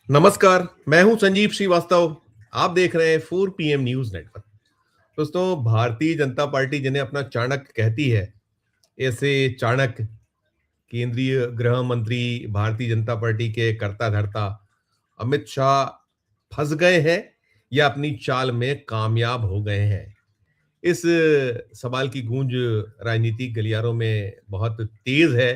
नमस्कार, मैं हूं संजीव श्रीवास्तव। आप देख रहे हैं 4 पीएम न्यूज नेटवर्क। दोस्तों, भारतीय जनता पार्टी जिन्हें अपना चाणक्य कहती है, ऐसे चाणक्य केंद्रीय गृह मंत्री, भारतीय जनता पार्टी के कर्ता धर्ता अमित शाह फंस गए हैं या अपनी चाल में कामयाब हो गए हैं। इस सवाल की गूंज राजनीतिक गलियारों में बहुत तेज है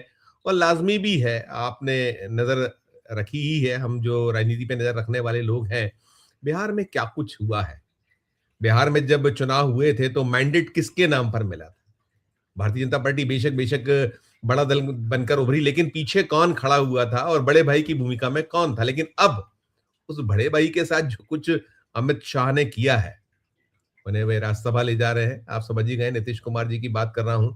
और लाजमी भी है। आपने नजर रखी ही है, हम जो राजनीति पे नजर रखने वाले लोग हैं, बिहार में क्या कुछ हुआ है। बिहार में जब चुनाव हुए थे तो मैंडेट किसके नाम पर मिला था? भारतीय जनता पार्टी बेशक बेशक बड़ा दल बनकर उभरी, लेकिन पीछे कौन खड़ा हुआ था और बड़े भाई की भूमिका में कौन था? लेकिन अब उस बड़े भाई के साथ जो कुछ अमित शाह ने किया है, उन्हें वे राज्यसभा ले जा रहे हैं। आप समझ ही गए, नीतीश कुमार जी की बात कर रहा हूं।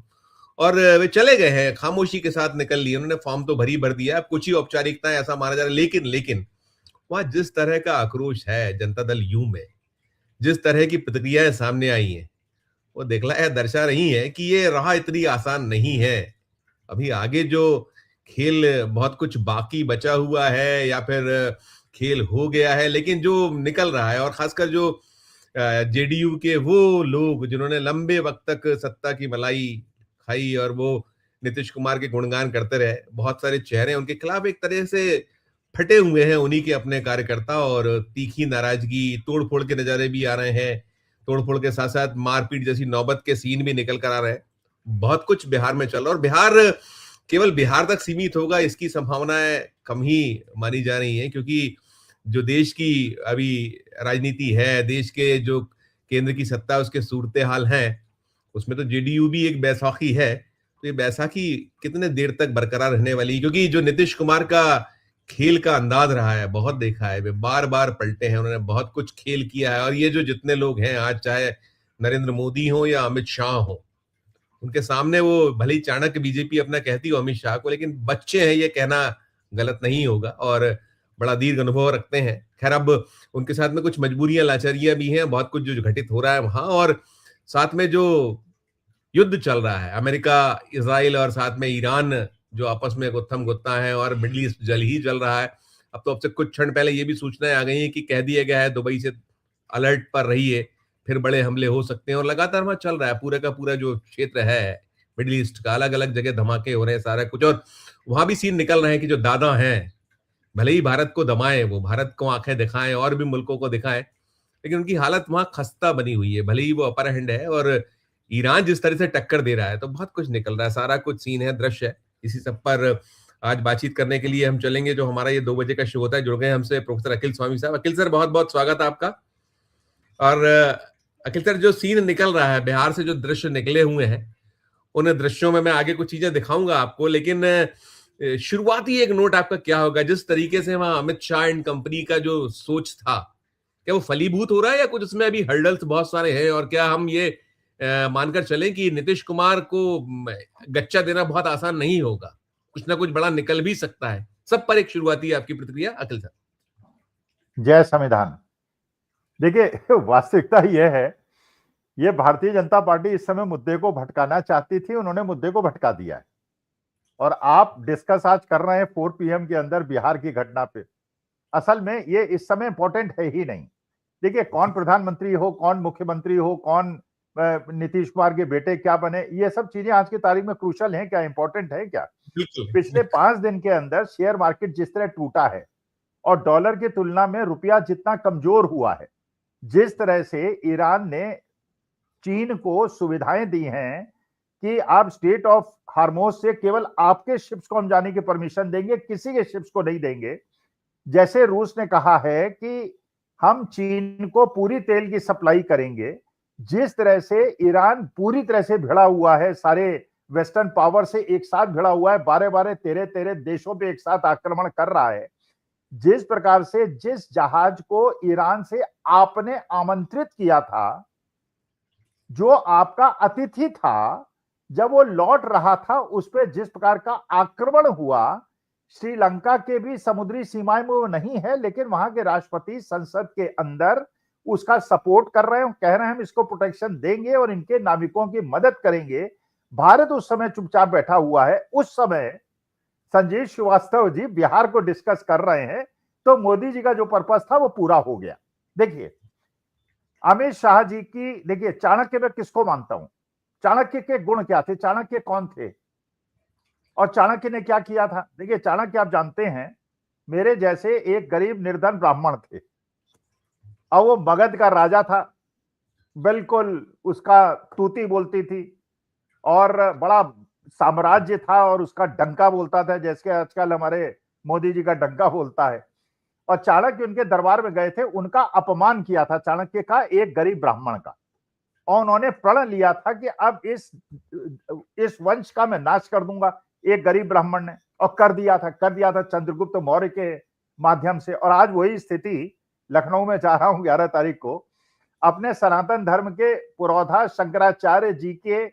और वे चले गए हैं, खामोशी के साथ निकल लिए। उन्होंने फॉर्म तो भर दिया, अब कुछ ही औपचारिकताएं ऐसा माना जा रहा है। लेकिन लेकिन वहां जिस तरह का आक्रोश है जनता दल यू में, जिस तरह की प्रतिक्रियाएं सामने आई हैं, वो दर्शा रही है कि ये राह इतनी आसान नहीं है। अभी आगे जो खेल बहुत कुछ बाकी बचा हुआ है या फिर खेल हो गया है, लेकिन जो निकल रहा है, और खासकर जो जेडीयू के वो लोग जिन्होंने लंबे वक्त तक सत्ता की मलाई खाई और वो नीतीश कुमार के गुणगान करते रहे, बहुत सारे चेहरे उनके खिलाफ एक तरह से फटे हुए हैं, उन्हीं के अपने कार्यकर्ता। और तीखी नाराजगी, तोड़फोड़ के नजारे भी आ रहे हैं। तोड़फोड़ के साथ साथ मारपीट जैसी नौबत के सीन भी निकल कर आ रहे हैं। बहुत कुछ बिहार में चल रहा है और बिहार केवल बिहार तक सीमित होगा, इसकी संभावनाएं कम ही मानी जा रही हैं, क्योंकि जो देश की अभी राजनीति है, देश के जो केंद्र की सत्ता है, उसके सूरत हाल हैं, उसमें तो जेडीयू भी एक बैसाखी है। तो ये बैसाखी कितने देर तक बरकरार रहने वाली है? क्योंकि जो नीतीश कुमार का खेल का अंदाज रहा है, बहुत देखा है, वे बार बार पलटे हैं, उन्होंने बहुत कुछ खेल किया है। और ये जो जितने लोग हैं आज, चाहे नरेंद्र मोदी हो या अमित शाह हो, उनके सामने वो भले ही चाणक्य बीजेपी अपना कहती हो अमित शाह को, लेकिन बच्चे हैं, ये कहना गलत नहीं होगा और बड़ा दीर्घ अनुभव रखते हैं। खैर, अब उनके साथ में कुछ मजबूरियां, लाचारियां भी हैं, बहुत कुछ जो घटित हो रहा है वहां, और साथ में जो युद्ध चल रहा है अमेरिका, इसराइल और साथ में ईरान, जो आपस में गुत्थम गुत्ता है, और मिडल ईस्ट जल ही जल रहा है। अब तो अब से कुछ क्षण पहले ये भी सूचनाएं आ गई हैं कि कह दिया गया है दुबई से अलर्ट पर रहिए, फिर बड़े हमले हो सकते हैं। और लगातार वहां चल रहा है, पूरे का पूरा जो क्षेत्र है मिडिल ईस्ट का, अलग अलग जगह धमाके हो रहे हैं, सारा कुछ। और वहां भी सीन निकल रहे हैं कि जो दादा हैं, भले ही भारत को दबाएं, वो भारत को आंखें दिखाएं और भी मुल्कों को दिखाएं, लेकिन उनकी हालत वहां खस्ता बनी हुई है। भले ही वो अपर हैंड है और ईरान जिस तरह से टक्कर दे रहा है, तो बहुत कुछ निकल रहा है, सारा कुछ सीन है, दृश्य है। इसी सब पर आज बातचीत करने के लिए हम चलेंगे। जो हमारा ये 2 बजे का शो होता है, जुड़ गए हमसे प्रोफेसर अखिल स्वामी साहब। अखिल सर, बहुत बहुत स्वागत है आपका। और अखिल सर, जो सीन निकल रहा है बिहार से, जो दृश्य निकले हुए हैं, उन दृश्यों में मैं आगे कुछ चीजें दिखाऊंगा आपको, लेकिन शुरुआती एक नोट आपका क्या होगा? जिस तरीके से वहां अमित शाह एंड कंपनी का जो सोच था, क्या वो फलीभूत हो रहा है या कुछ उसमें अभी हर्डल्स बहुत सारे हैं? और क्या हम ये मानकर चलें कि नीतीश कुमार को गच्चा देना बहुत आसान नहीं होगा, कुछ ना कुछ बड़ा निकल भी सकता है? सब पर एक शुरुआती आपकी प्रतिक्रिया अखिल सर। जय संविधान। देखिए, वास्तविकता यह है, ये भारतीय जनता पार्टी इस समय मुद्दे को भटकाना चाहती थी, उन्होंने मुद्दे को भटका दिया है। और आप डिस्कस आज कर रहे हैं 4 पीएम के अंदर बिहार की घटना पे। असल में ये इस समय इंपॉर्टेंट है ही नहीं। देखिए, कौन प्रधानमंत्री हो, कौन मुख्यमंत्री हो, कौन नीतीश कुमार के बेटे क्या बने, ये सब चीजें आज की तारीख में क्रूशल हैं क्या, इंपॉर्टेंट है क्या? पिछले 5 दिन के अंदर शेयर मार्केट जिस तरह टूटा है और डॉलर की तुलना में रुपया जितना कमजोर हुआ है, जिस तरह से ईरान ने चीन को सुविधाएं दी हैं कि आप स्टेट ऑफ हार्मोज से केवल आपके शिप्स को हम जाने की परमिशन देंगे, किसी के शिप्स को नहीं देंगे। जैसे रूस ने कहा है कि हम चीन को पूरी तेल की सप्लाई करेंगे, जिस तरह से ईरान पूरी तरह से भिड़ा हुआ है, सारे वेस्टर्न पावर से एक साथ भिड़ा हुआ है, 12-12, 13-13 देशों पे एक साथ आक्रमण कर रहा है। जिस प्रकार से जिस जहाज को ईरान से आपने आमंत्रित किया था, जो आपका अतिथि था, जब वो लौट रहा था, उस पर जिस प्रकार का आक्रमण हुआ, श्रीलंका के भी समुद्री सीमाएं में वो नहीं है, लेकिन वहां के राष्ट्रपति संसद के अंदर उसका सपोर्ट कर रहे हैं, कह रहे हैं हम इसको प्रोटेक्शन देंगे और इनके नाविकों की मदद करेंगे। भारत उस समय चुपचाप बैठा हुआ है। उस समय संजीव श्रीवास्तव जी बिहार को डिस्कस कर रहे हैं, तो मोदी जी का जो पर्पस था वो पूरा हो गया। देखिए अमित शाह जी की, देखिए चाणक्य में किसको मानता हूं, चाणक्य के गुण क्या थे, चाणक्य कौन थे और चाणक्य ने क्या किया था। देखिए चाणक्य आप जानते हैं मेरे जैसे एक गरीब निर्धन ब्राह्मण थे और वो मगध का राजा था, बिल्कुल उसका तूती बोलती थी और बड़ा साम्राज्य था और उसका डंका बोलता था जैसे आजकल हमारे मोदी जी का डंका बोलता है। और चाणक्य उनके दरबार में गए थे, उनका अपमान किया था चाणक्य का एक गरीब ब्राह्मण का, और उन्होंने प्रण लिया था कि अब इस वंश का मैं नाश कर दूंगा, एक गरीब ब्राह्मण ने, और कर दिया था चंद्रगुप्त मौर्य के माध्यम से। और आज वही स्थिति लखनऊ में जा रहा हूं 11 तारीख को, अपने सनातन धर्म के पुरोधा शंकराचार्य जी के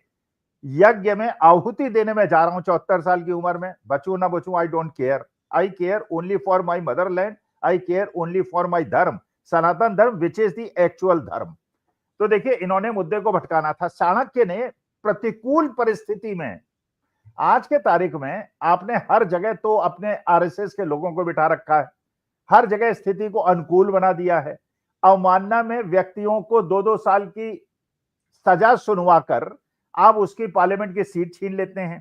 यज्ञ में आहुति देने में जा रहा हूं 74 साल की उम्र में। बचूं ना बचूं I don't care, I care only for my motherland, I care only for my dharma, Sanatan धर्म विच इज द एक्चुअल धर्म। तो देखिए इन्होंने मुद्दे को भटकाना था। चाणक्य ने प्रतिकूल परिस्थिति में, आज के तारीख में आपने हर जगह तो अपने आरएसएस के लोगों को बिठा रखा है, हर जगह स्थिति को अनुकूल बना दिया है। अवमानना में व्यक्तियों को 2-2 साल की सजा सुनवा कर आप उसकी पार्लियामेंट की सीट छीन लेते हैं।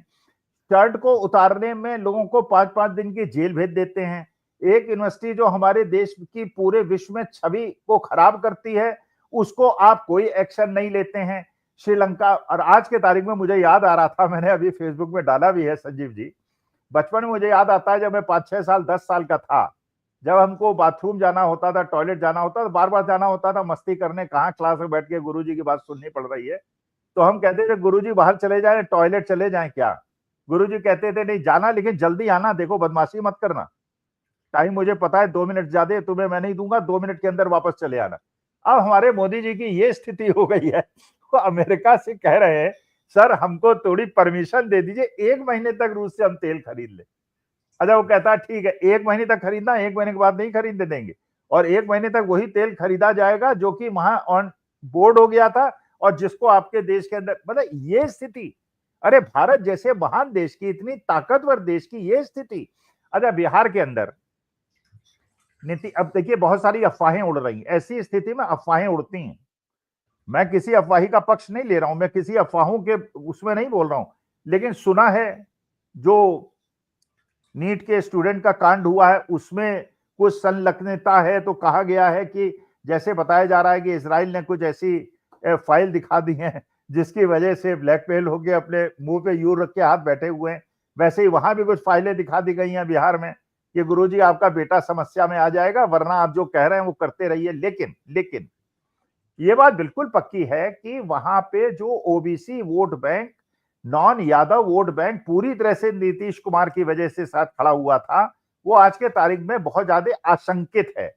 चर्च को उतारने में लोगों को 5-5 दिन की जेल भेज देते हैं। एक यूनिवर्सिटी जो हमारे देश की पूरे विश्व में छवि को खराब करती है, उसको आप कोई एक्शन नहीं लेते हैं। श्रीलंका, और आज के तारीख में मुझे याद आ रहा था, मैंने अभी फेसबुक में डाला भी है संजीव जी, बचपन में मुझे याद आता है जब मैं 5-6 साल 10 साल का था, जब हमको बाथरूम जाना होता था, टॉयलेट जाना होता था, बार बार जाना होता था मस्ती करने, कहाँ क्लास में बैठ के गुरुजी की बात सुननी पड़ रही है, तो हम कहते थे गुरुजी बाहर चले जाए, टॉयलेट चले जाए क्या। गुरुजी कहते थे नहीं जाना, लेकिन जल्दी आना, देखो बदमाशी मत करना, टाइम मुझे पता है 2 मिनट ज्यादा तुम्हें मैं नहीं दूंगा, 2 मिनट के अंदर वापस चले आना। अब हमारे मोदी जी की ये स्थिति हो गई है, वो अमेरिका से कह रहे हैं सर हमको थोड़ी परमिशन दे दीजिए, 1 महीने तक रूस से हम तेल खरीद ले। अच्छा वो कहता है ठीक है 1 महीने तक खरीदना, 1 महीने के बाद नहीं खरीदने देंगे, और 1 महीने तक वही तेल खरीदा जाएगा जो कि वहां ऑन बोर्ड हो गया था और जिसको आपके देश के अंदर, मतलब ये स्थिति, अरे भारत जैसे महान देश की, इतनी ताकतवर देश की ये स्थिति। अच्छा बिहार के अंदर नीति, अब देखिए बहुत सारी अफवाहें उड़ रही हैं, ऐसी स्थिति में अफवाहें उड़ती हैं, मैं किसी अफवाही का पक्ष नहीं ले रहा हूं, मैं किसी अफवाहों के उसमें नहीं बोल रहा हूं, लेकिन सुना है जो नीट के स्टूडेंट का कांड हुआ है उसमें कुछ संलग्नता है, तो कहा गया है कि जैसे बताया जा रहा है कि इजराइल ने कुछ ऐसी फाइल दिखा दी है जिसकी वजह से ब्लैकमेल हो गया, अपने मुंह पे यूं रख के हाथ बैठे हुए हैं। वैसे ही वहां भी कुछ फाइलें दिखा दी गई हैं बिहार में कि गुरुजी आपका बेटा समस्या में आ जाएगा, वरना आप जो कह रहे हैं वो करते रहिए। लेकिन ये बात बिल्कुल पक्की है कि वहां पे जो OBC vote bank, non Yadav vote bank पूरी तरह से नीतीश कुमार की वजह से साथ खड़ा हुआ था, वो आज के तारीख में बहुत ज्यादा आशंकित है।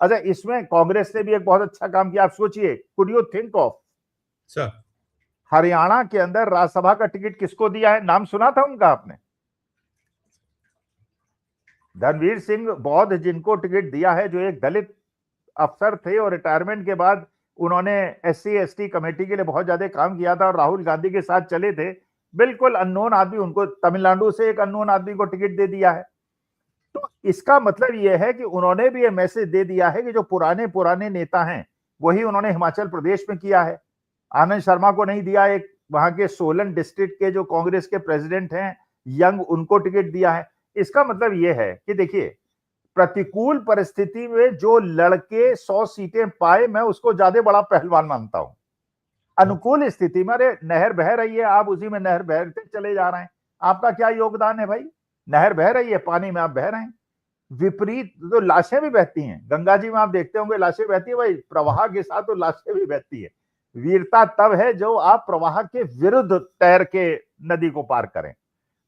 अच्छा इसमें कांग्रेस ने भी एक बहुत अच्छा काम किया। आप सोचिए, could you think of sir, Haryana के अंदर राज्यसभा का टिकट किसको दिया है, नाम सुना था उनका आपने? धनवीर सिंह बौद्ध जिनको टिकट दिया है, जो एक दलित अफसर थे और रिटायरमेंट के बाद उन्होंने एससी एसटी कमेटी के लिए बहुत ज्यादा काम किया था और राहुल गांधी के साथ चले थे, बिल्कुल अननोन आदमी, उनको तमिलनाडु से एक अननोन आदमी को टिकट दे दिया है। तो इसका मतलब यह है कि उन्होंने भी ये मैसेज दे दिया है कि जो पुराने पुराने नेता हैं वही उन्होंने हिमाचल प्रदेश में किया है। आनंद शर्मा को नहीं दिया, एक वहां के सोलन डिस्ट्रिक्ट के जो कांग्रेस के प्रेसिडेंट हैं यंग, उनको टिकट दिया है। इसका मतलब यह है कि देखिए प्रतिकूल परिस्थिति में जो लड़के 100 सीटें पाए, मैं उसको ज्यादा बड़ा पहलवान मानता हूं। अनुकूल स्थिति में, अरे नहर बह रही है, आप उसी में नहर बहते चले जा रहे हैं, आपका क्या योगदान है भाई? नहर बह रही है, पानी में आप बह रहे हैं। विपरीत तो लाशें भी बहती हैं, गंगा जी में आप देखते होंगे लाशें बहती है भाई, प्रवाह के साथ तो लाशें भी बहती है। वीरता तब है जो आप प्रवाह के विरुद्ध तैर के नदी को पार करें।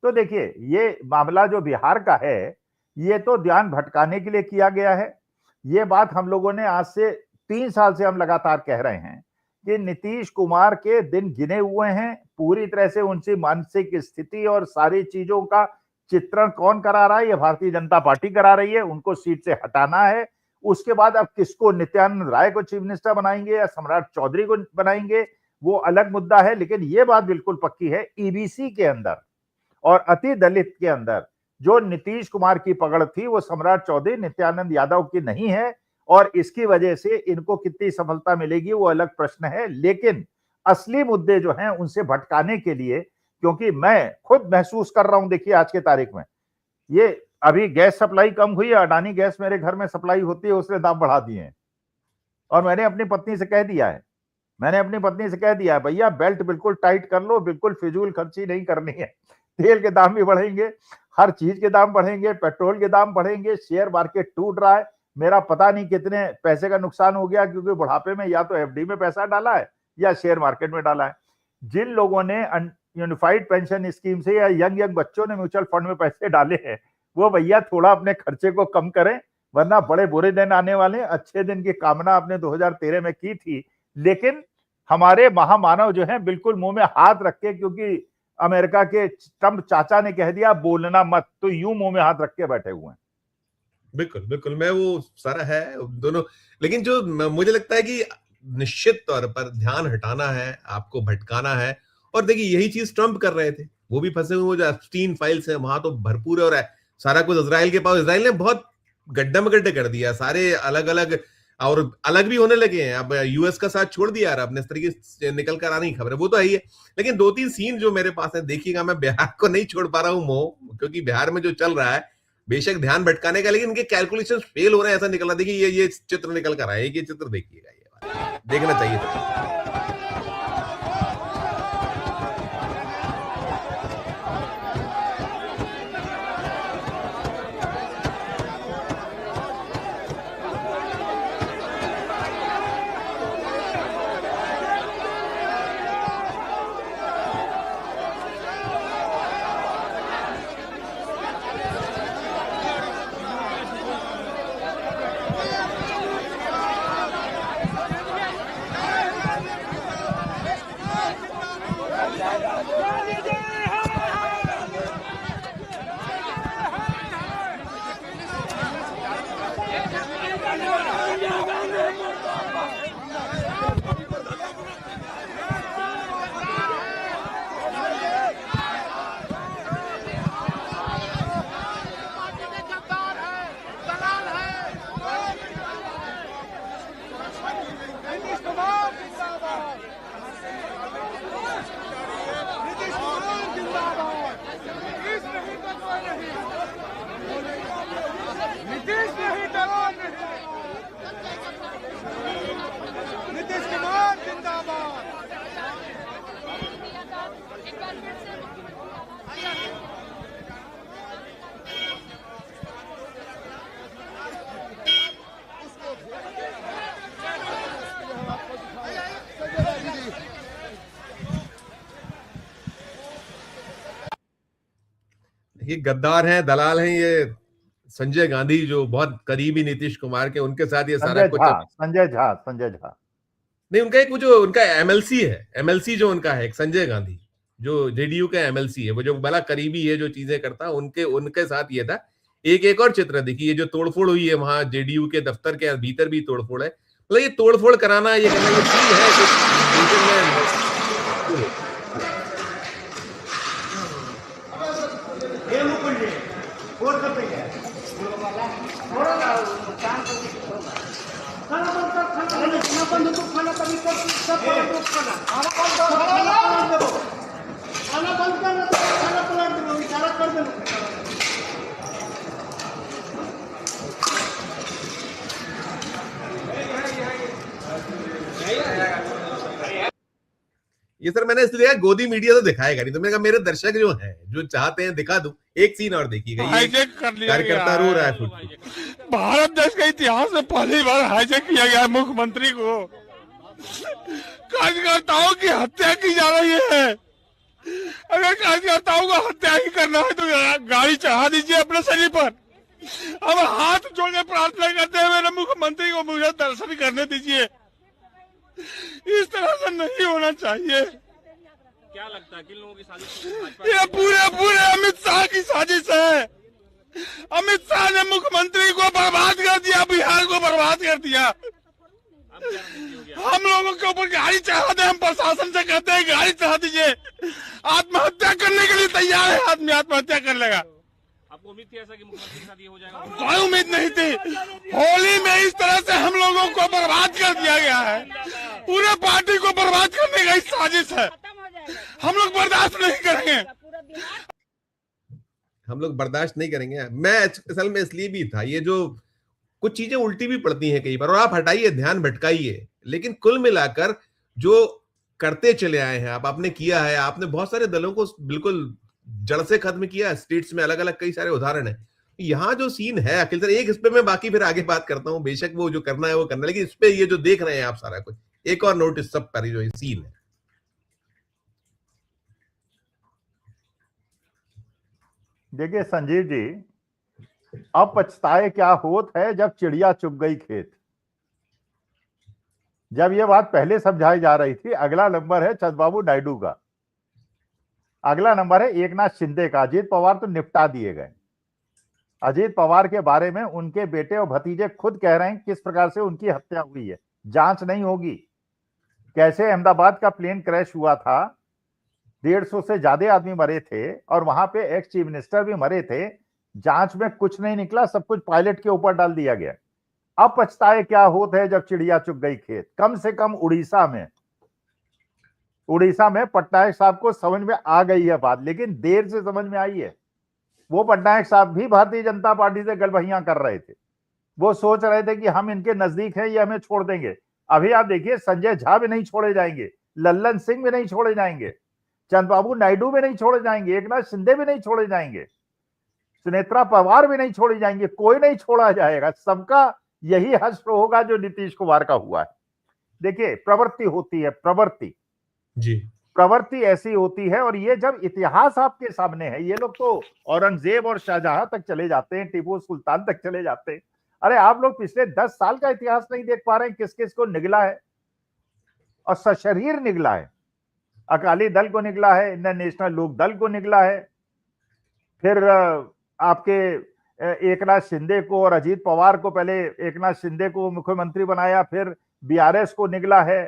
तो देखिए ये मामला जो बिहार का है, ये तो ध्यान भटकाने के लिए किया गया है। ये बात हम लोगों ने आज से 3 साल से हम लगातार कह रहे हैं कि नीतीश कुमार के दिन गिने हुए हैं। पूरी तरह से उनकी मानसिक स्थिति और सारी चीजों का चित्रण कौन करा रहा है? ये भारतीय जनता पार्टी करा रही है। उनको सीट से हटाना है। उसके बाद अब किसको, नित्यानंद राय को चीफ मिनिस्टर बनाएंगे या सम्राट चौधरी को बनाएंगे, वो अलग मुद्दा है। लेकिन ये बात बिल्कुल पक्की है, ईबीसी के अंदर और अति दलित के अंदर जो नीतीश कुमार की पकड़ थी वो सम्राट चौधरी नित्यानंद यादव की नहीं है, और इसकी वजह से इनको कितनी सफलता मिलेगी वो अलग प्रश्न है। लेकिन असली मुद्दे जो हैं उनसे भटकाने के लिए, क्योंकि मैं खुद महसूस कर रहा हूं, देखिए आज के तारीख में ये अभी गैस सप्लाई कम हुई है, अडानी गैस मेरे घर में सप्लाई होती है, उसने दाम बढ़ा दिए हैं। और मैंने अपनी पत्नी से कह दिया है भैया बेल्ट बिल्कुल टाइट कर लो, बिल्कुल फिजूल खर्ची नहीं करनी है। तेल के दाम भी बढ़ेंगे, हर चीज के दाम बढ़ेंगे, पेट्रोल के दाम बढ़ेंगे, शेयर मार्केट टूट रहा है। मेरा पता नहीं कितने पैसे का नुकसान हो गया, क्योंकि बुढ़ापे में या तो एफडी में पैसा डाला है या शेयर मार्केट में डाला है। जिन लोगों ने यूनिफाइड पेंशन स्कीम से या यंग बच्चों ने म्यूचुअल फंड में पैसे डाले हैं, वो भैया थोड़ा अपने खर्चे को कम करें, वरना बड़े बुरे दिन आने वाले। अच्छे दिन की कामना आपने 2013 में की थी, लेकिन हमारे महामानव जो हैं बिल्कुल मुंह में हाथ रख के, क्योंकि अमेरिका के ट्रंप चाचा ने कह दिया बोलना मत, तो यूं मुंह में हाथ रख के बैठे हुए हैं। बिल्कुल बिल्कुल, मैं वो सारा है दोनों, लेकिन जो मुझे लगता है कि निश्चित तौर पर ध्यान हटाना है, आपको भटकाना है। और देखिए यही चीज ट्रंप कर रहे थे, वो भी फंसे हुए, जो एप्स्टीन फाइल्स है वहां तो भरपूर है, और सारा कुछ इजराइल के पास, इजराइल ने बहुत गड्ढा में गड्ढे कर दिया, सारे अलग अलग और अलग भी होने लगे हैं। अब यूएस का साथ छोड़ दिया अरब ने, इस तरीके से निकल कर आनी खबर है, वो तो है ही है। लेकिन 2-3 सीन जो मेरे पास है, देखिएगा, मैं बिहार को नहीं छोड़ पा रहा हूँ मोह, क्योंकि बिहार में जो चल रहा है बेशक ध्यान भटकाने का, लेकिन इनके कैलकुलेशन फेल हो रहे हैं, ऐसा निकल रहा। देखिए ये चित्र निकल कर आया, ये चित्र देखिएगा, ये देखना चाहिए था। ये गद्दार हैं, दलाल हैं, ये संजय गांधी जो बहुत करीबी नीतीश कुमार के, उनके साथ ये सारा कुछ। संजय झा नहीं, उनका एक जो उनका एमएलसी है, एमएलसी जो उनका है एक संजय गांधी, जो जेडीयू का एमएलसी है, वो जो बड़ा करीबी है, जो चीजें करता, उनके साथ ये था। एक और चित्र देखिए, ये जो तोड़फोड़ हुई है वहां जेडीयू के दफ्तर के भीतर भी तोड़फोड़ है, मतलब ये तोड़फोड़ कराना, ये करना, ये चीज है ये सर मैंने इसलिए गोदी मीडिया तो दिखाएगा नहीं, तो मैंने कहा मेरे दर्शक जो हैं, जो चाहते हैं दिखा दूं। एक सीन और देखिएगा, ये कार्यकर्ता रो रहा है फुट। भारत देश के इतिहास में पहली बार हाईजैक किया गया मुख्यमंत्री को, कार्यकर्ताओं की हत्या की जा रही है। अगर कार्यकर्ताओं को हत्या ही करना है तो गाड़ी चढ़ा दीजिए अपने शरीर पर। अब हाथ जोड़े प्रार्थना करते हैं मेरे मुख्यमंत्री को मुझे दर्शन करने दीजिए। इस तरह से नहीं होना चाहिए। क्या लगता है किन लोगों की साजिश? ये पूरे अमित शाह की साजिश है। अमित शाह ने मुख्यमंत्री को बर्बाद कर दिया, बिहार को बर्बाद कर दिया। हम लोगों के ऊपर गाड़ी चढ़ा दे, हम प्रशासन से कहते हैं गाड़ी चढ़ा दीजिए। आत्महत्या करने के लिए तैयार है आदमी, आत्महत्या कर लेगा। आपको उम्मीद थी ऐसा कि मुख्यमंत्री के साथ ये हो जाएगा? कोई उम्मीद नहीं थी। होली में इस तरह से हम लोगों को बर्बाद कर दिया गया है, पूरे पार्टी को बर्बाद करने का साजिश है। हम लोग बर्दाश्त नहीं करेंगे। हम लोग बर्दाश्त नहीं करेंगे। मैं असल में इसलिए भी था, ये जो कुछ चीजें उल्टी भी पड़ती हैं कई बार, और आप हटाइए, ध्यान भटकाइए, लेकिन कुल मिलाकर जो करते चले आए हैं आप, आपने किया है, आपने बहुत सारे दलों को बिल्कुल जड़ से खत्म किया है। स्टेट्स में अलग अलग कई सारे उदाहरण है। यहाँ जो सीन है अखिल सर, एक इस पे मैं बाकी फिर आगे बात करता हूँ, बेशक वो जो करना है वो करना है, लेकिन इस पे ये जो देख रहे हैं आप सारा कुछ, एक और नोटिस सब पर जो सीन है। देखिए संजीव जी, अब पछताए क्या होत है जब चिड़िया चुग गई खेत। जब ये बात पहले समझाई जा रही थी। अगला नंबर है चंद्रबाबू नायडू का, अगला नंबर है एकनाथ शिंदे का। अजीत पवार तो निपटा दिए गए। अजीत पवार के बारे में उनके बेटे और भतीजे खुद कह रहे हैं किस प्रकार से उनकी हत्या हुई है। जांच नहीं होगी। कैसे अहमदाबाद का प्लेन क्रैश हुआ था, 150 से ज्यादा आदमी मरे थे और वहां पे एक्स चीफ मिनिस्टर भी मरे थे। जांच में कुछ नहीं निकला, सब कुछ पायलट के ऊपर डाल दिया गया। अब पछताए क्या होता है जब चिड़िया चुग गई खेत। कम से कम उड़ीसा में पटनायक साहब को समझ में आ गई है बात, लेकिन देर से समझ में आई है। वो पटनायक साहब भी भारतीय जनता पार्टी से गलबहियां कर रहे थे। वो सोच रहे थे कि हम इनके नजदीक हैं, ये हमें छोड़ देंगे। अभी आप देखिए, संजय झा भी नहीं छोड़े जाएंगे, लल्लन सिंह भी नहीं छोड़े जाएंगे, चंद्रबाबू नायडू भी नहीं छोड़े जाएंगे, एकनाथ शिंदे भी नहीं छोड़े जाएंगे, सुनेत्रा पवार भी नहीं छोड़ी जाएंगे, कोई नहीं छोड़ा जाएगा। सबका यही हश्र होगा जो नीतीश कुमार का हुआ है। देखिए, प्रवृत्ति होती है, प्रवृत्ति ऐसी होती है। और ये जब इतिहास आपके सामने है, ये लोग तो औरंगजेब और शाहजहां तक चले जाते हैं, टीपू सुल्तान तक चले जाते हैं। अरे आप लोग पिछले 10 साल का इतिहास नहीं देख पा रहे हैं, किस किस को निगला है और सशरीर निगला है। अकाली दल को निगला है, इंडियन नेशनल लोक दल को निगला है, फिर आपके एकनाथ शिंदे को और अजीत पवार को, पहले एकनाथ शिंदे को मुख्यमंत्री बनाया, फिर बीआरएस को निगला है,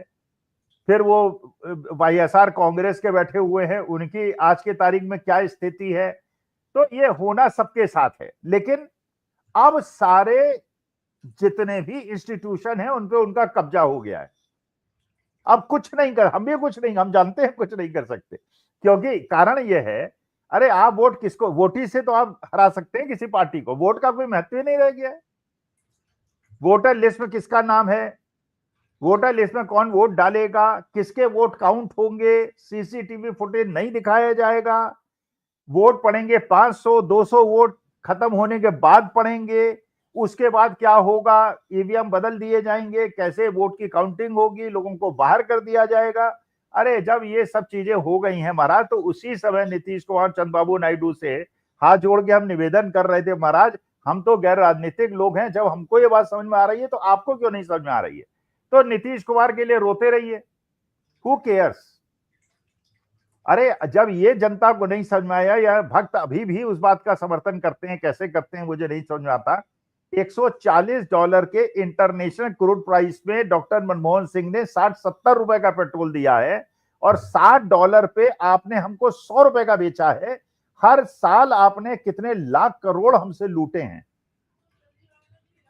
फिर वो वाईएसआर कांग्रेस के बैठे हुए हैं, उनकी आज के तारीख में क्या स्थिति है। तो ये होना सबके साथ है। लेकिन अब सारे जितने भी इंस्टीट्यूशन हैं उन पे उनका कब्जा हो गया है। अब कुछ नहीं कर, हम भी कुछ नहीं, हम जानते हैं कुछ नहीं कर सकते, क्योंकि कारण यह है, अरे आप वोट किसको, वोटी से तो आप हरा सकते हैं किसी पार्टी को, वोट का कोई महत्व ही नहीं रह गया है। वोटर लिस्ट में किसका नाम है, वोटर लिस्ट में कौन वोट डालेगा, किसके वोट काउंट होंगे, सीसीटीवी फुटेज नहीं दिखाया जाएगा। वोट पड़ेंगे 500 200 वोट खत्म होने के बाद पड़ेंगे। उसके बाद क्या होगा, ईवीएम बदल दिए जाएंगे, कैसे वोट की काउंटिंग होगी, लोगों को बाहर कर दिया जाएगा। अरे जब ये सब चीजें हो गई हैं महाराज, तो उसी समय नीतीश कुमार चंद्रबाबू नायडू से हाथ जोड़ के हम निवेदन कर रहे थे, महाराज हम तो गैर राजनीतिक लोग हैं, जब हमको ये बात समझ में आ रही है तो आपको क्यों नहीं समझ में आ रही है। तो नीतीश कुमार के लिए रोते रहिए, हु केयर्स। अरे जब ये जनता को नहीं समझ में आया, या भक्त अभी भी उस बात का समर्थन करते हैं, कैसे करते हैं मुझे नहीं समझ में आता। $140 के इंटरनेशनल क्रूड प्राइस में डॉक्टर मनमोहन सिंह ने 60-70 रुपए का पेट्रोल दिया है, और $60 पे आपने हमको 100 रुपए का बेचा है। हर साल आपने कितने लाख करोड़ हमसे लूटे हैं।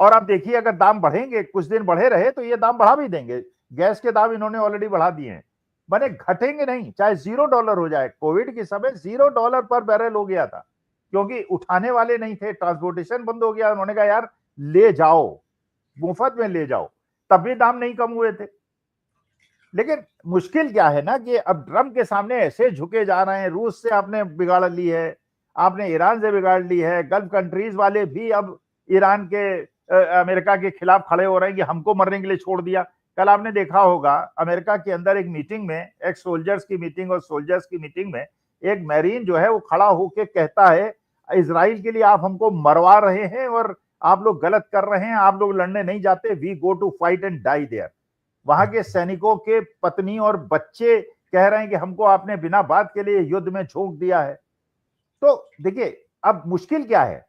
और आप देखिए, अगर दाम बढ़ेंगे, कुछ दिन बढ़े रहे तो ये दाम बढ़ा भी देंगे। गैस के दाम इन्होंने ऑलरेडी बढ़ा दिए हैं, बने घटेंगे नहीं, चाहे $0 हो जाए। कोविड के समय $0 पर बैरल हो गया था, क्योंकि उठाने वाले नहीं थे, ट्रांसपोर्टेशन बंद हो गया। उन्होंने कहा यार ले जाओ, मुफ्त में ले जाओ, तब भी दाम नहीं कम हुए थे। लेकिन मुश्किल क्या है ना, कि अब ट्रंप के सामने ऐसे झुके जा रहे हैं। रूस से आपने बिगाड़ ली है, आपने ईरान से बिगाड़ ली है, गल्फ कंट्रीज वाले भी अब ईरान के अमेरिका के खिलाफ खड़े हो रहे हैं कि हमको मरने के लिए छोड़ दिया। कल आपने देखा होगा, अमेरिका के अंदर एक मीटिंग में, एक सोल्जर्स की मीटिंग और सोल्जर्स की मीटिंग में, एक मैरीन जो है वो खड़ा होकर कहता है, इजराइल के लिए आप हमको मरवा रहे हैं और आप लोग गलत कर रहे हैं, आप लोग लड़ने नहीं जाते, we go to fight and die there. वहां के सैनिकों के पत्नी और बच्चे कह रहे हैं कि हमको आपने बिना बात के लिए युद्ध में झोंक दिया है। तो देखिए, अब मुश्किल क्या है,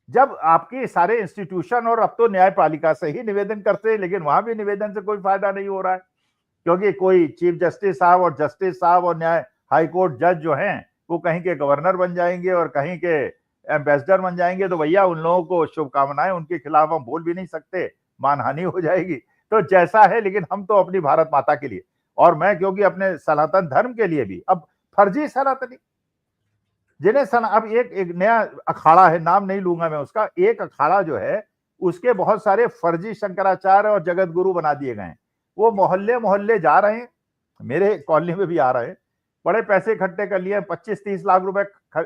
जब आपके सारे इंस्टीट्यूशन, और अब तो न्यायपालिका से ही निवेदन करते हैं, लेकिन वहां भी निवेदन से कोई फायदा नहीं हो रहा है, क्योंकि कोई चीफ जस्टिस साहब और जस्टिस साहब और न्याय हाईकोर्ट जज जो हैं वो कहीं के गवर्नर बन जाएंगे और कहीं के एम्बेसडर बन जाएंगे तो भैया उन लोगों को शुभकामनाएं, उनके खिलाफ हम बोल भी नहीं सकते, मानहानि हो जाएगी। तो जैसा है, लेकिन हम तो अपनी भारत माता के लिए, और मैं क्योंकि अपने सनातन धर्म के लिए भी, अब फर्जी सनातनी जिन्हें अब एक नया अखाड़ा है, नाम नहीं लूंगा मैं उसका, एक अखाड़ा जो है उसके बहुत सारे फर्जी शंकराचार्य और जगत गुरु बना दिए गए हैं। वो मोहल्ले मोहल्ले जा रहे हैं, मेरे कॉलोनी में भी आ रहे हैं, बड़े पैसे इकट्ठे कर लिए, 25-30 लाख रुपए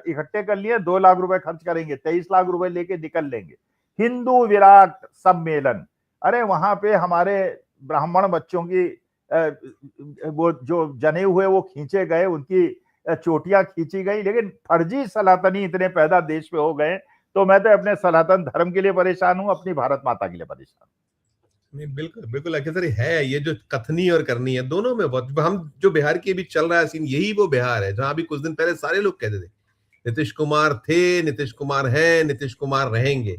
इकट्ठे कर लिए, 2 लाख रुपए खर्च करेंगे, 23 लाख रुपए लेके निकल लेंगे। हिंदू विराट सम्मेलन, अरे वहां पे हमारे ब्राह्मण बच्चों की वो जो जने हुए वो खींचे गए, उनकी चोटियां खींची गई, लेकिन फर्जी सनातनी इतने पैदा देश में हो गए। तो मैं तो अपने सनातन धर्म के लिए परेशान हूं, अपनी भारत माता के लिए परेशान हूं। नहीं, बिल्कुल बिल्कुल अखिल है, ये जो कथनी और करनी है दोनों में बहुत, हम जो बिहार की अभी चल रहा है सीन, यही वो बिहार है जहां अभी कुछ दिन पहले सारे लोग कहते थे नीतीश कुमार थे, नीतीश कुमार है, नीतीश कुमार रहेंगे।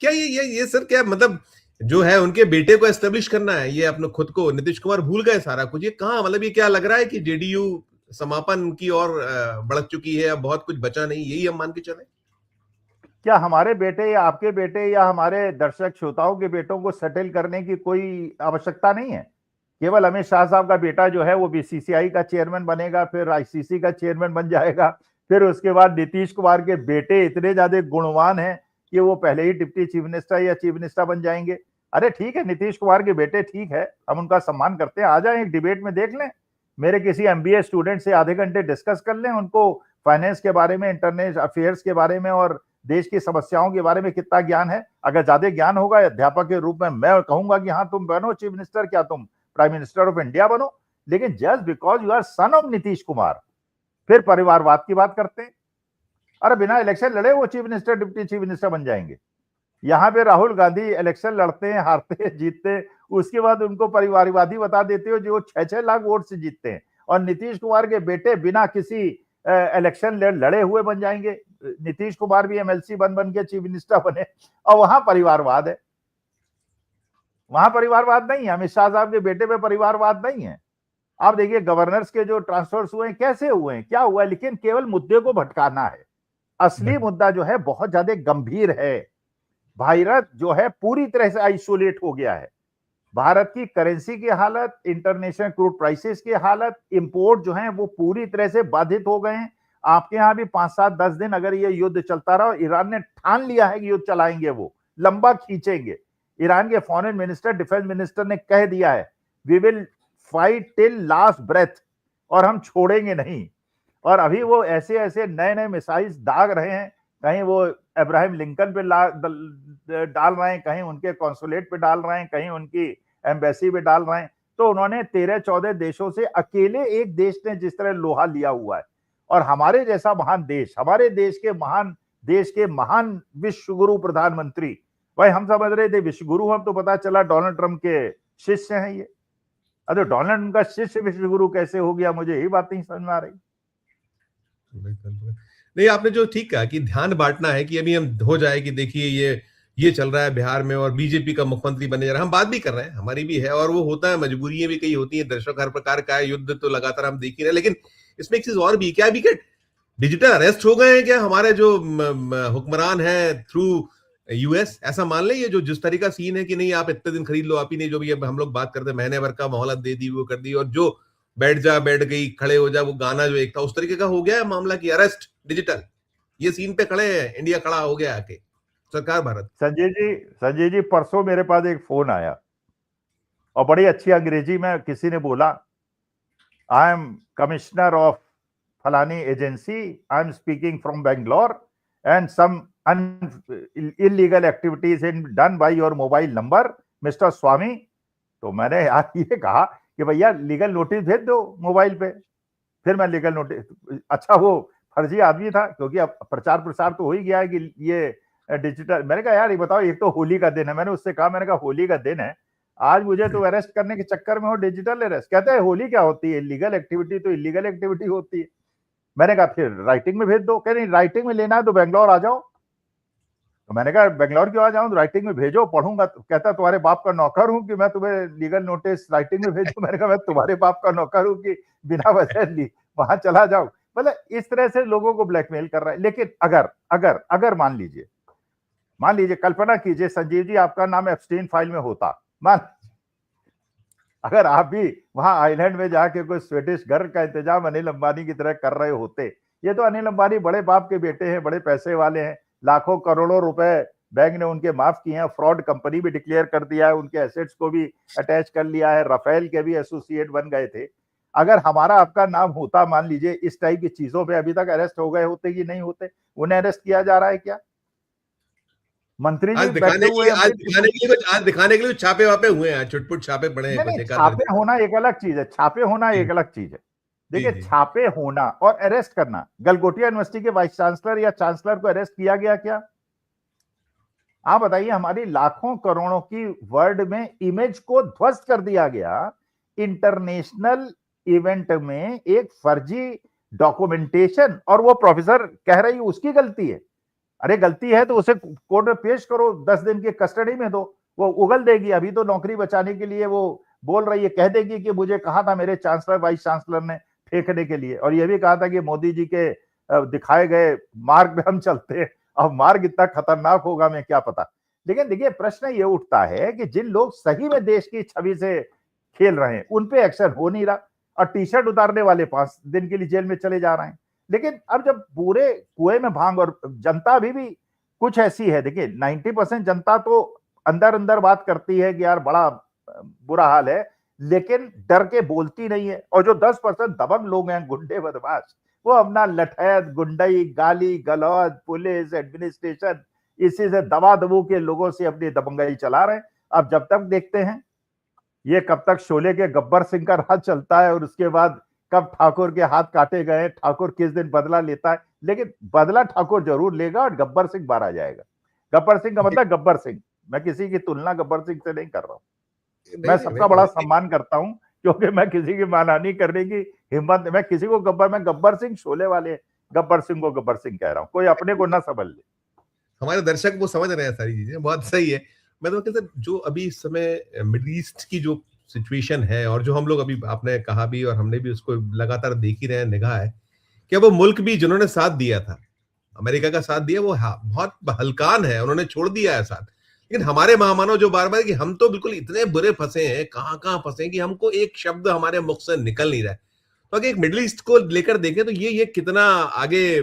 क्या ये सर, क्या मतलब जो है उनके बेटे को एस्टेब्लिश करना है, ये अपने खुद को, नीतीश कुमार भूल गए सारा कुछ, ये कहाँ, मतलब ये क्या लग रहा है कि जेडीयू समापन की और बढ़ चुकी है, अब बहुत कुछ बचा नहीं, यही हम मान के चले? क्या हमारे बेटे या आपके बेटे या हमारे दर्शक श्रोताओं के बेटों को सेटल करने की कोई आवश्यकता नहीं है? केवल अमित शाह साहब का बेटा जो है वो बीसीसीआई का चेयरमैन बनेगा, फिर आईसीसी का चेयरमैन बन जाएगा, फिर उसके बाद नीतीश कुमार के बेटे इतने ज्यादा गुणवान हैं कि वो पहले ही डिप्टी चीफ मिनिस्टर या चीफ मिनिस्टर बन जाएंगे। अरे ठीक है, नीतीश कुमार के बेटे ठीक है, हम उनका सम्मान करते हैं, आ जाए एक डिबेट में देख लें, मेरे किसी एमबीए स्टूडेंट से आधे घंटे डिस्कस कर लें, उनको फाइनेंस के बारे में, इंटरनेशनल अफेयर्स के बारे में और देश की समस्याओं के बारे में कितना ज्ञान है। अगर ज्यादा ज्ञान होगा अध्यापक के रूप में, मैं कहूंगा कि हाँ तुम बनो चीफ मिनिस्टर, क्या तुम प्राइम मिनिस्टर ऑफ इंडिया बनो, लेकिन just because you are son of Nitish Kumar फिर परिवारवाद की बात करते हैं। अरे बिना इलेक्शन लड़े वो chief minister, deputy chief minister बन जाएंगे। यहाँ पे राहुल गांधी इलेक्शन लड़ते हैं, हारते हैं, जीतते हैं, उसके बाद उनको परिवारवादी बता देते हो जो 6-6 लाख वोट से जीतते हैं, और नीतीश कुमार के बेटे बिना किसी इलेक्शन लड़े हुए बन जाएंगे। नीतीश कुमार भी एमएलसी बन के चीफ मिनिस्टर बने, और वहां परिवारवाद है, वहां परिवारवाद नहीं है। अमित शाह साहब के बेटे पे परिवारवाद नहीं है। आप देखिए गवर्नर्स के जो ट्रांसफर्स हुए हैं, कैसे हुए हैं, क्या हुआ है, लेकिन केवल मुद्दे को भटकाना है। असली मुद्दा जो है बहुत ज्यादा गंभीर है। भारत जो है पूरी तरह से आइसोलेट हो गया है। भारत की करेंसी की हालत, इंटरनेशनल क्रूड प्राइसेस की हालत, इंपोर्ट जो है वो पूरी तरह से बाधित हो गए हैं। आपके यहाँ भी 5-7-10 दिन अगर ये युद्ध चलता रहा, ईरान ने ठान लिया है कि युद्ध चलाएंगे, वो लंबा खींचेंगे। ईरान के फॉरेन मिनिस्टर, डिफेंस मिनिस्टर ने कह दिया है we will fight till last breath, और हम छोड़ेंगे नहीं। और अभी वो ऐसे ऐसे नए नए मिसाइल्स दाग रहे हैं, कहीं वो अब्राहम लिंकन पे डाल रहे हैं, कहीं उनके कॉन्सुलेट पे डाल रहे हैं, कहीं उनकी एम्बेसी पे डाल रहे हैं। तो उन्होंने 13-14 देशों से, अकेले एक देश ने जिस तरह लोहा लिया हुआ है, और हमारे जैसा महान देश, हमारे देश के महान विश्वगुरु प्रधानमंत्री, भाई हम समझ रहे थे विश्वगुरु, हम तो पता चला डोनाल्ड ट्रंप के शिष्य हैं ये। अरे डोनाल्ड ट्रंप का शिष्य विश्वगुरु कैसे हो गया, मुझे यही बात नहीं समझ में आ रही। नहीं, आपने जो ठीक कहा कि ध्यान बांटना है, कि अभी हम हो जाए कि देखिए ये चल रहा है बिहार में और बीजेपी का मुख्यमंत्री बने जा रहा है, हम बात भी कर रहे हैं, हमारी भी है, और वो होता है, मजबूरियां भी कई होती हैं, दर्शक हर प्रकार का है, युद्ध तो लगातार हम देख ही रहे हैं। लेकिन इसमें एक चीज और भी, क्या डिजिटल अरेस्ट हो गए हैं क्या हमारे जो हुक्मरान है थ्रू यूएस? ऐसा मान ले, ये जो जिस तरीका सीन है कि नहीं आप इतने दिन खरीद लो, आप ही नहीं, जो भी अब हम लोग बात करते हैं, महीने भर का मोहलत दे दी, वो कर दी, और जो बैठ गई, खड़े हो जा, वो गाना जो एक था उस तरीके का हो गया है मामला की अरेस्ट डिजिटल, ये सीन पे खड़े हैं, इंडिया खड़ा हो गया आके, सरकार भारत। संजय जी परसों मेरे पास एक फोन आया, और बड़ी अच्छी अंग्रेजी में किसी ने बोला, आई एम कमिश्नर ऑफ फलानी agency, I am speaking from Bangalore, and some illegal activities done by your mobile number mister Swami. तो मैंने यार ये कहा कि भैया लीगल नोटिस भेज दो मोबाइल पे। फिर मैं लीगल नोटिस, अच्छा वो फर्जी आदमी था, क्योंकि अब प्रचार प्रसार तो हो ही गया है कि ये डिजिटल। मैंने कहा यार ये बताओ, एक तो होली का दिन है, मैंने उससे कहा, मैंने कहा होली का दिन है, आज मुझे तो अरेस्ट करने के चक्कर में हो डिजिटल अरेस्ट। कहते हैं होली क्या होती है, लीगल एक्टिविटी तो इलीगल एक्टिविटी होती है। मैंने कहा फिर राइटिंग में भेज दो। कह नहीं राइटिंग में लेना है तो बेंगलोर आ जाओ। तो मैंने कहा बेंगलोर क्यों आ जाऊं, तो राइटिंग में भेजो, पढ़ूंगा। कहता तुम्हारे बाप का नौकर हूं कि मैं तुम्हें लीगल नोटिस राइटिंग में भेजूं? मैंने कहा मैं तुम्हारे बाप का नौकर हूं कि बिना वजह ली वहां चला जाऊं? मतलब इस तरह से लोगों को ब्लैकमेल कर रहा है। लेकिन अगर अगर अगर मान लीजिए कल्पना कीजिए संजीव जी आपका नाम एप्स्टीन फाइल में होता, मान अगर आप भी वहां आइलैंड में जाके कोई स्वीडिश घर का इंतजाम अनिल अंबानी की तरह कर रहे होते। ये तो अनिल अंबानी बड़े बाप के बेटे हैं, बड़े पैसे वाले हैं, लाखों करोड़ों रुपए बैंक ने उनके माफ किए हैं, फ्रॉड कंपनी भी डिक्लेयर कर दिया है, उनके एसेट्स को भी अटैच कर लिया है, राफेल के भी एसोसिएट बन गए थे। अगर हमारा आपका नाम होता, मान लीजिए इस टाइप की चीजों पे अभी तक अरेस्ट हो गए होते कि नहीं होते? उन्हें अरेस्ट किया जा रहा है क्या? मंत्री आज जी दिखाने बैठे के हुए लिए आज अपने दिखाने के लिए आज दिखाने के लिए छापे वापे हुए हैं, छुटपुट छापे पड़े हैं, नहीं कुछ नहीं, एक आध छापे होना एक अलग चीज है, छापे होना जी एक अलग चीज है। जी देखिए जी छापे होना और अरेस्ट करना, गलगोटिया यूनिवर्सिटी के वाइस चांसलर या चांसलर को अरेस्ट किया गया क्या? आप बताइए, हमारी लाखों करोड़ों की वर्ल्ड में इमेज को ध्वस्त कर दिया गया। इंटरनेशनल इवेंट में एक फर्जी डॉक्यूमेंटेशन, और वो प्रोफेसर कह रही उसकी गलती है। अरे गलती है तो उसे कोर्ट में पेश करो, 10 दिन की कस्टडी में दो, वो उगल देगी। अभी तो नौकरी बचाने के लिए वो बोल रही है, कह देगी कि मुझे कहा था मेरे चांसलर वाइस चांसलर ने फेंकने के लिए, और ये भी कहा था कि मोदी जी के दिखाए गए मार्ग में हम चलते हैं। अब मार्ग इतना खतरनाक होगा मैं क्या पता। लेकिन देखिए प्रश्न ये उठता है कि जिन लोग सही में देश की छवि से खेल रहे हैं उन पे एक्शन हो नहीं रहा, और टी शर्ट उतारने वाले 5 दिन के लिए जेल में चले जा रहे हैं। लेकिन अब जब पूरे कुएं में भांग, और जनता भी कुछ ऐसी है, देखिए 90% जनता तो अंदर अंदर बात करती है कि यार बड़ा बुरा हाल है, लेकिन डर के बोलती नहीं है। और जो 10% दबंग लोग हैं, गुंडे बदमाश, वो अपना लठैत गुंडई, गाली गलौज, पुलिस, एडमिनिस्ट्रेशन, इसी से दबा दबू के लोगों से अपनी दबंगई चला रहे हैं। अब जब तक देखते हैं ये कब तक शोले के गब्बर सिंह का राज चलता है, और उसके बाद कब ठाकुर के हाथ काटे गए, ठाकुर किस दिन बदला लेता है। लेकिन बदला ठाकुर जरूर लेगा और गब्बर सिंह मारा जाएगा। गब्बर सिंह का मतलब गब्बर सिंह, मैं किसी की तुलना गब्बर सिंह से नहीं कर रहा हूं। मैं सबका बड़ा सम्मान करता हूं, क्योंकि मैं किसी की मानहानि करने की हिम्मत, मैं किसी को मैं गब्बर सिंह शोले वाले गब्बर सिंह को गब्बर सिंह कह रहा हूं, कोई अपने को ना समझ ले। हमारे दर्शक वो समझ रहे हैं सारी चीजें, बहुत सही है। मैं तो कहता जो अभी इस समय मिडिल ईस्ट की जो सिचुएशन है, और जो हम लोग अभी आपने कहा भी और हमने भी उसको लगातार देख ही रहे हैं, निगाह है कि वो मुल्क भी जिन्होंने साथ दिया था, अमेरिका का साथ दिया, वो बहुत हल्कान है, उन्होंने छोड़ दिया है साथ। लेकिन हमारे महामानव जो बार बार कि हम तो बिल्कुल इतने बुरे फंसे हैं, कहाँ कहाँ फंसे कि हमको एक शब्द हमारे मुख से निकल नहीं रहा है। तो अगर एक मिडिल ईस्ट को लेकर देखें तो ये कितना आगे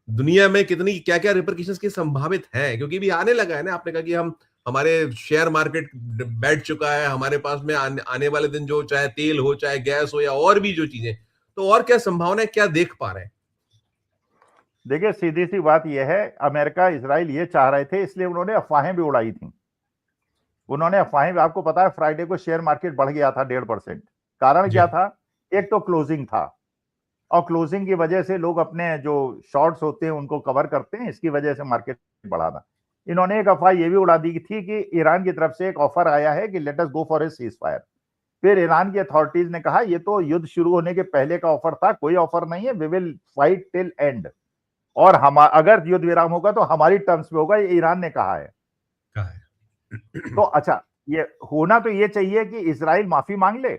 दुनिया में कितनी क्या क्या रिपरकशंस की संभावित है, क्योंकि भी आने लगा है ना। आपने कहा कि हम हमारे शेयर मार्केट बैठ चुका है, हमारे पास में आने वाले दिन जो चाहे तेल हो, चाहे गैस हो, या और भी जो चीजें, तो और क्या संभावना है, क्या देख पा रहे हैं? देखिए सीधी सी बात यह है, अमेरिका इजराइल ये चाह रहे थे, इसलिए उन्होंने अफवाहें भी उड़ाई थी। उन्होंने अफवाहें भी, आपको पता है फ्राइडे को शेयर मार्केट बढ़ गया था 1.5%। कारण क्या था? एक तो क्लोजिंग था, और क्लोजिंग की वजह से लोग अपने जो शॉर्ट्स होते हैं उनको कवर करते हैं, इसकी वजह से मार्केट बढ़ा था। इन्होंने एक अफवाह ये भी उड़ा दी थी कि ईरान की तरफ से एक ऑफर आया है कि let us go for a cease fire. फिर ईरान की अथॉरिटीज ने कहा ये तो युद्ध शुरू होने के पहले का ऑफर था, कोई ऑफर नहीं है, we will fight till end, और हम अगर युद्ध विराम होगा तो हमारी टर्म्स में होगा, ये ईरान ने कहा है। तो अच्छा, ये होना तो ये चाहिए कि इजराइल माफी मांग ले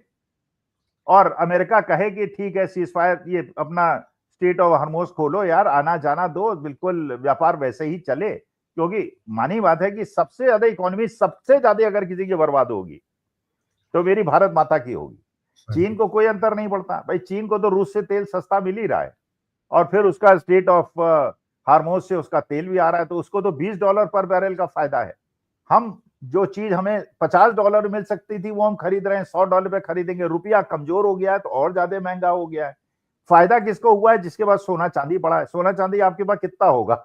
और अमेरिका कहे कि ठीक है सीज फायर, ये अपना स्टेट ऑफ हॉर्मुज खोलो यार, आना जाना दो, बिल्कुल व्यापार वैसे ही चले। क्योंकि मानी बात है कि सबसे ज्यादा इकोनॉमी, सबसे ज्यादा अगर किसी की बर्बाद होगी तो मेरी भारत माता की होगी। चीन को कोई अंतर नहीं पड़ता भाई, चीन को तो रूस से तेल सस्ता मिल ही रहा है, और फिर उसका स्टेट ऑफ हार्मोज से उसका तेल भी आ रहा है, तो उसको तो $20 पर बैरल का फायदा है। हम जो चीज हमें $50 मिल सकती थी वो हम खरीद रहे हैं $100 पे खरीदेंगे। रुपया कमजोर हो गया है तो और ज्यादा महंगा हो गया है। फायदा किसको हुआ है? जिसके पास सोना चांदी पड़ा है। सोना चांदी आपके पास कितना होगा?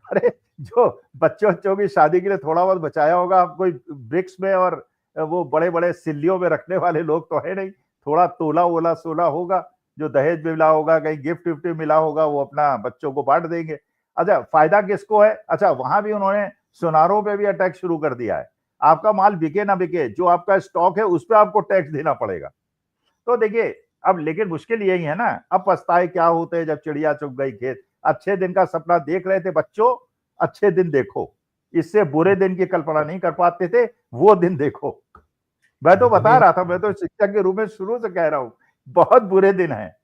अरे जो बच्चों की शादी के लिए थोड़ा बहुत बचाया होगा, आप कोई ब्रिक्स में और वो बड़े बड़े सिल्लियों में रखने वाले लोग तो है नहीं। थोड़ा तोला वोला सोना होगा जो दहेज मिला होगा, कहीं गिफ्ट विफ्ट मिला होगा, वो अपना बच्चों को बांट देंगे। अच्छा, फायदा किसको है? अच्छा, वहां भी उन्होंने सुनारों पे भी अटैक शुरू कर दिया है। आपका माल बिके ना बिके, जो आपका स्टॉक है उस पर आपको टैक्स देना पड़ेगा। तो देखिए अब, लेकिन मुश्किल यही है ना, अब पछताए क्या होते हैं जब चिड़िया चुग गई खेत। अच्छे दिन का सपना देख रहे थे बच्चों, अच्छे दिन देखो, इससे बुरे दिन की कल्पना नहीं कर पाते थे, वो दिन देखो। मैं तो बता रहा था, मैं तो शिक्षक के रूप में शुरू से कह रहा हूं, बहुत बुरे दिन हैं।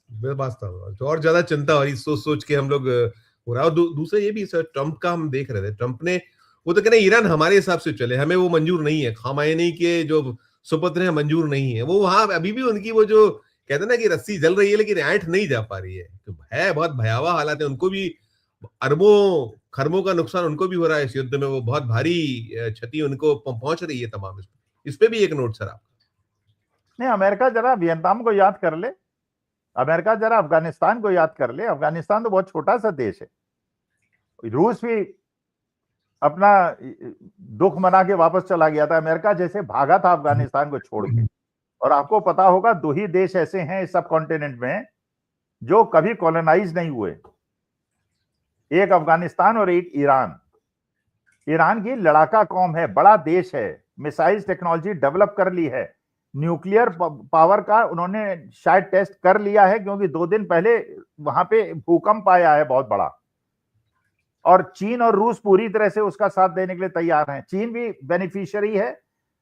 वास्तव तो और ज्यादा चिंता हो रही सोच सोच के हम लोग हो रहा है। और दूसरा ये भी सर, ट्रंप का हम देख रहे थे, ट्रंप ने वो तो कह रहे हैं ईरान हमारे हिसाब से चले, हमें वो मंजूर नहीं है, खामेनी के जो सुपुत्र है मंजूर नहीं है। वो वहां अभी भी उनकी वो जो कहते हैं ना कि रस्सी जल रही है लेकिन ऐंठ नहीं जा पा रही है, तो है बहुत भयावह हालात है। उनको भी अरबों खरबों का नुकसान उनको भी हो रहा है इस युद्ध में, वो बहुत भारी क्षति उनको पहुंच रही है तमाम। इस पे भी एक नोट सर आप। नहीं, अमेरिका जरा वियतनाम को याद कर ले, अमेरिका जरा अफगानिस्तान को याद कर ले। अफगानिस्तान तो बहुत छोटा सा देश है। रूस भी अपना दुख मना के वापस चला गया था, अमेरिका जैसे भागा था अफगानिस्तान को छोड़ के। और आपको पता होगा 2 ही देश ऐसे हैं इस सब कॉन्टिनेंट में जो कभी कॉलोनाइज नहीं हुए, एक अफगानिस्तान और एक ईरान। ईरान की लड़ाका कौम है, बड़ा देश है, मिसाइल टेक्नोलॉजी डेवलप कर ली है, न्यूक्लियर पावर का उन्होंने शायद टेस्ट कर लिया है, क्योंकि 2 दिन पहले वहां पे भूकंप आया है बहुत बड़ा। और चीन और रूस पूरी तरह से उसका साथ देने के लिए तैयार हैं। चीन भी बेनिफिशियरी है।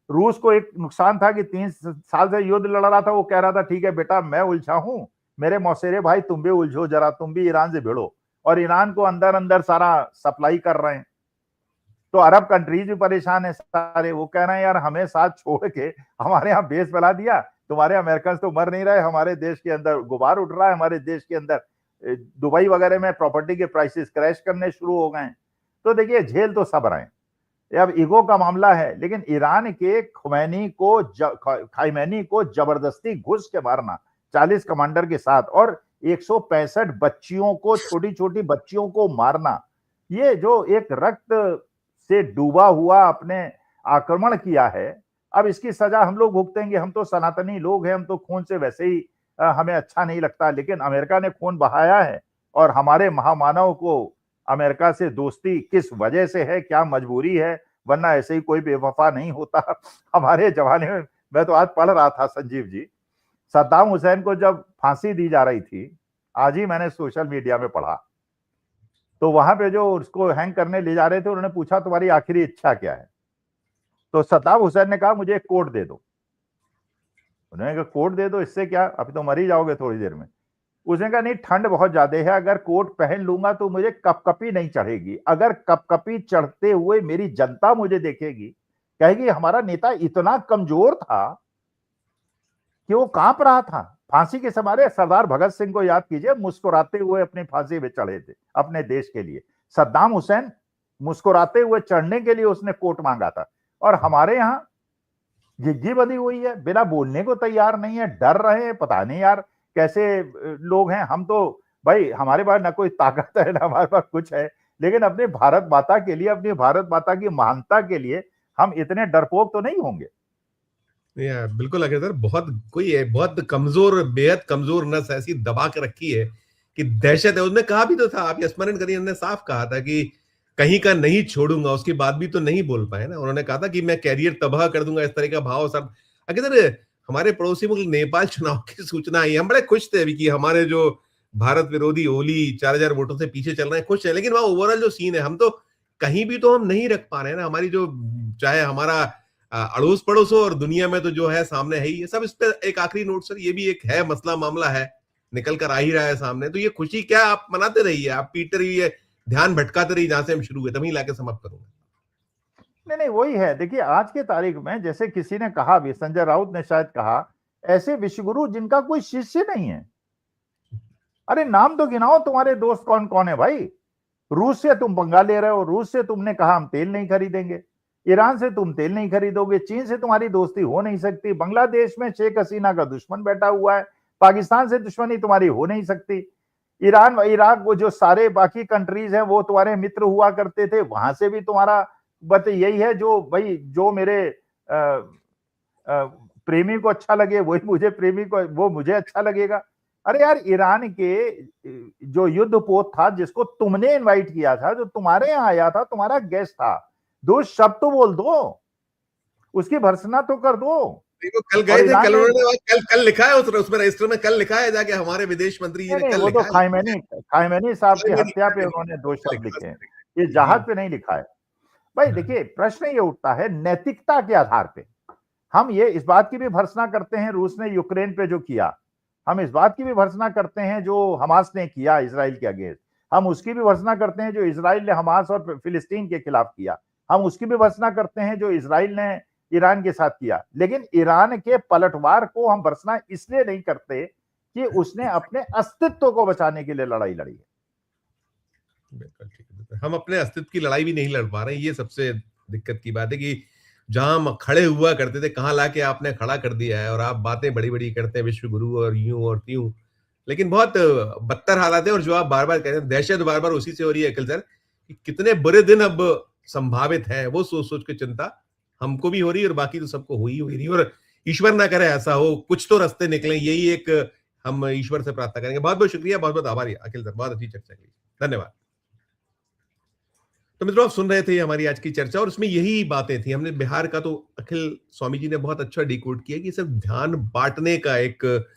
रूस को एक नुकसान था कि 3 साल से युद्ध लड़ रहा था, वो कह रहा था ठीक है बेटा मैं उलझा हूं, मेरे मौसेरे भाई तुम भी उलझो जरा, तुम भी ईरान से भिड़ो। और ईरान को अंदर अंदर सारा सप्लाई कर रहे हैं। तो अरब कंट्रीज भी परेशान है सारे, वो कह रहे हैं यार हमें साथ छोड़ के हमारे यहाँ बेस फैला दिया, तुम्हारे अमेरिकन तो मर नहीं रहे, हमारे देश के अंदर गुबार उठ रहा है, हमारे देश के अंदर दुबई वगैरह में प्रॉपर्टी के प्राइसेस क्रैश करने शुरू हो गए। तो देखिए झेल तो सब रहे हैं, अब ईगो का मामला है। लेकिन ईरान के खैमेनी को जबरदस्ती घुस के मारना 40 कमांडर के साथ, और 165 बच्चियों को, छोटी छोटी बच्चियों को मारना, ये जो एक रक्त से डूबा हुआ अपने आक्रमण किया है, अब इसकी सजा हम लोग भुगतेंगे। हम तो सनातनी लोग हैं, हम तो खून से वैसे ही हमें अच्छा नहीं लगता, लेकिन अमेरिका ने खून बहाया है। और हमारे महामानव को अमेरिका से दोस्ती किस वजह से है, क्या मजबूरी है, वरना ऐसे ही कोई बेवफा नहीं होता। हमारे जमाने में, मैं तो आज पढ़ रहा था संजीव जी, सद्दाम हुसैन को जब फांसी दी जा रही थी, आज ही मैंने सोशल मीडिया में पढ़ा, तो वहां पे जो उसको हैंग करने ले जा रहे थे, उन्होंने पूछा तुम्हारी आखिरी इच्छा क्या है। तो सद्दाम हुसैन ने कहा मुझे एक कोट दे दो। उन्होंने कहा कोट दे दो, इससे क्या, अभी तो मर ही जाओगे थोड़ी देर में। उसने कहा नहीं, ठंड बहुत ज्यादा है, अगर कोट पहन लूंगा तो मुझे कपकपी नहीं चढ़ेगी, अगर कपकपी चढ़ते हुए मेरी जनता मुझे देखेगी, कहेगी हमारा नेता इतना कमजोर था कि वो कांप रहा था। फांसी के समय सरदार भगत सिंह को याद कीजिए, मुस्कुराते हुए अपनी फांसी पे चढ़े थे अपने देश के लिए। सद्दाम हुसैन मुस्कुराते हुए चढ़ने के लिए उसने कोट मांगा था। और हमारे यहाँ झिग्गी बंधी हुई है, बिना बोलने को तैयार नहीं है, डर रहे हैं, पता नहीं यार कैसे लोग हैं। हम तो भाई, हमारे पास ना कोई ताकत है ना हमारे पास कुछ है, लेकिन अपने भारत माता के लिए, अपनी भारत माता की महानता के लिए हम इतने डरपोक तो नहीं होंगे। बिल्कुल अगर सर, बहुत कमजोर, बेहद कमजोर नस ऐसी दबा के रखी है कि दहशत है। उसने कहा भी तो था, आप स्मरण करिए, उन्होंने साफ कहा था कि कहीं का नहीं छोड़ूंगा, उसके बाद भी तो नहीं बोल पाए ना। उन्होंने कहा था कि मैं कैरियर तबाह कर दूंगा, इस तरह का भाव सब। अगर हमारे पड़ोसी मुल्क नेपाल चुनाव की सूचना आई, हम बड़े खुश थे अभी कि हमारे जो भारत विरोधी ओली 4000 वोटों से पीछे चल रहे हैं, खुश है। लेकिन वहां ओवरऑल जो सीन है, हम तो कहीं भी तो हम नहीं रख पा रहे हैं ना हमारी जो, चाहे हमारा अड़ोस पड़ोस हो और दुनिया में तो जो है सामने है ही ये सब। इस पे एक आखिरी नोट सर, ये भी एक है मसला, मामला है, निकल कर आ ही रहा है सामने। तो ये खुशी क्या, आप मनाते रहिए, आप पीटते रहिए, ध्यान भटकाते रहिए जहां से हम शुरू हुए, तभी लाके समाप्त करूंगा। नहीं, वही है। देखिए आज के तारीख में, जैसे किसी ने कहा भी, संजय राउत ने शायद कहा, ऐसे विश्वगुरु जिनका कोई शिष्य नहीं है। अरे नाम तो गिनाओ, तुम्हारे दोस्त कौन कौन है भाई। रूस से तुम पंगा ले रहे हो, रूस से तुमने कहा हम तेल नहीं खरीदेंगे, ईरान से तुम तेल नहीं खरीदोगे, चीन से तुम्हारी दोस्ती हो नहीं सकती, बांग्लादेश में शेख हसीना का दुश्मन बैठा हुआ है, पाकिस्तान से दुश्मनी तुम्हारी हो नहीं सकती, ईरान इराक वो जो सारे बाकी कंट्रीज हैं वो तुम्हारे मित्र हुआ करते थे, वहां से भी तुम्हारा बट यही है, जो भाई जो मेरे प्रेमी को अच्छा लगे वही मुझे, प्रेमी को वो मुझे अच्छा लगेगा। अरे यार, ईरान के जो युद्ध पोत था जिसको तुमने इनवाइट किया था, जो तुम्हारे यहाँ आया था, तुम्हारा गेस्ट था, 2 शब्द तो बोल दो, उसकी भर्त्सना तो कर दो। देखो कल गए थे, कल उन्होंने कल लिखा है उसमें रजिस्टर में, कल लिखा है जाके हमारे विदेश मंत्री जी ने कल वो लिखा तो खैमेनी साहब की हत्या पे उन्होंने 2 शब्द लिखे हैं, ये जहाज पे नहीं लिखा है। भाई देखिए, प्रश्न ये उठता है नैतिकता के आधार पे। हम ये इस बात की भी भर्त्सना करते हैं, रूस ने यूक्रेन पे जो किया, हम इस बात की भी भर्त्सना करते हैं जो हमास ने किया इसराइल के अगेंस्ट, हम उसकी भी भर्त्सना करते हैं जो इसराइल ने हमास और फिलिस्तीन के खिलाफ किया, हम उसकी भी भर्त्सना करते हैं जो इसराइल ने ईरान के साथ किया। लेकिन ईरान के पलटवार को हम भर्त्सना इसलिए नहीं करते कि उसने अपने अस्तित्व को बचाने के लिए लड़ाई लड़ी है। बिल्कुल ठीक है, बिल्कुल। हम अपने अस्तित्व की लड़ाई भी नहीं लड़ पा रहे हैं, ये सबसे दिक्कत की बात है कि जहां हम खड़े हुआ करते थे, कहां लाके आपने खड़ा कर दिया है, और आप बातें बड़ी-बड़ी करते हैं विश्व गुरु और यूं और त्यों। लेकिन बहुत बदतर हालात है, और जो आप बार-बार कह रहे हैं, दहशत बार-बार उसी से हो रही है अखिल सर, कि कितने बुरे दिन अब संभावित हैं, वो सोच-सोच के चिंता हमको भी हो रही है और बाकी तो सबको हो ही रही है। और ईश्वर ना करे ऐसा हो, कुछ तो रास्ते निकले, यही एक हम ईश्वर से प्रार्थना करेंगे। बहुत-बहुत शुक्रिया, बहुत-बहुत आभारी अखिल सर, बहुत अच्छी चर्चा की। धन्यवाद। तो मित्रों, आप सुन रहे थे हमारी आज की चर्चा, और उसमें यही बातें थी। हमने बिहार का तो अखिल स्वामी जी ने बहुत अच्छा डिकोड किया कि सिर्फ ध्यान बांटने का एक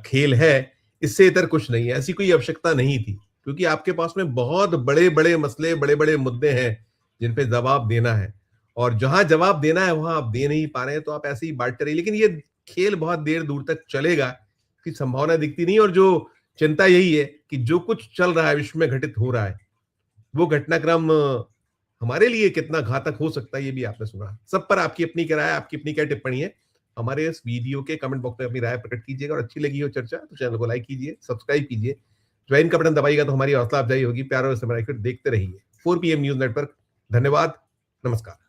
खेल है, इससे इतर कुछ नहीं है। ऐसी कोई आवश्यकता नहीं थी, क्योंकि आपके पास में बहुत बड़े-बड़े मसले, बड़े-बड़े मुद्दे हैं जिन पे जवाब देना है, और जहां जवाब देना है वहां आप दे नहीं पा रहे हैं, तो आप ऐसे ही बांटते रहिए। लेकिन ये खेल बहुत देर दूर तक चलेगा, इसकी संभावना दिखती नहीं। और जो चिंता यही है कि जो कुछ चल रहा है, विश्व में घटित हो रहा है, वो घटनाक्रम हमारे लिए कितना घातक हो सकता है, ये भी आपने सुना। सब पर आपकी अपनी क्या राय, आपकी अपनी क्या टिप्पणी है, हमारे इस वीडियो के कमेंट बॉक्स में अपनी राय प्रकट कीजिएगा। और अच्छी लगी हो चर्चा तो चैनल को लाइक कीजिए, सब्सक्राइब कीजिए, ज्वाइन का बटन दबाइएगा तो हमारी हौसला अफजाई होगी। प्यार और समझ देखते रहिए 4 PM न्यूज नेटवर्क। धन्यवाद, नमस्कार।